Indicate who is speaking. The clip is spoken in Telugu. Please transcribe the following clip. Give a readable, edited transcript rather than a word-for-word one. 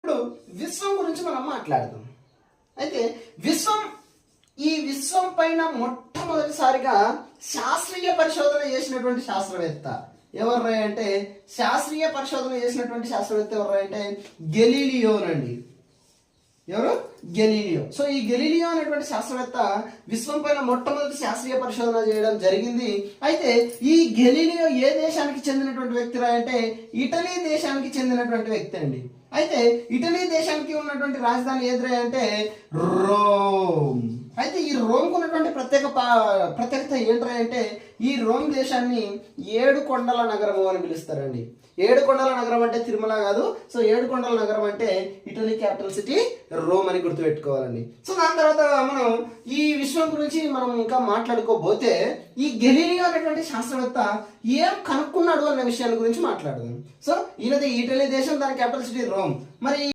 Speaker 1: ఇప్పుడు విశ్వం గురించి మనం మాట్లాడదాం. అయితే ఈ విశ్వం పైన మొట్టమొదటిసారిగా శాస్త్రీయ పరిశోధన చేసినటువంటి శాస్త్రవేత్త ఎవరు అంటే ఎవరు అంటే గెలీలియోనండి. ఎవరు? గెలీలియో. సో ఈ గెలీలియో అనేటువంటి శాస్త్రవేత్త విశ్వం పైన మొట్టమొదటి శాస్త్రీయ పరిశోధన చేయడం జరిగింది. అయితే ఈ గెలీలియో ఏ దేశానికి చెందినటువంటి వ్యక్తి అంటే ఇటలీ దేశానికి చెందినటువంటి వ్యక్తి అండి. అయితే ఇటలీ దేశానికి ఉన్నటువంటి రాజధాని ఏదిరా అంటే రోమ్. అయితే ఈ రోమ్కు ఉన్నటువంటి ప్రత్యేకత ఏంట్రా అంటే ఈ రోమ్ దేశాన్ని 7 కొండల నగరము అని పిలుస్తారండి. 7 కొండల నగరం అంటే తిరుమల కాదు. సో 7 కొండల నగరం అంటే ఇటలీ క్యాపిటల్ సిటీ రోమ్ అని గుర్తుపెట్టుకోవాలండి. సో దాని తర్వాత మనం ఈ విశ్వం గురించి మనం ఇంకా మాట్లాడుకోబోతే ఈ గెలీలియో అనేటువంటి శాస్త్రవేత్త ఏం కనుక్కున్నాడు అన్న విషయాల గురించి మాట్లాడదాం. సో ఈయనది ఇటలీ దేశం, దాని క్యాపిటల్ సిటీ రోమ్. మరి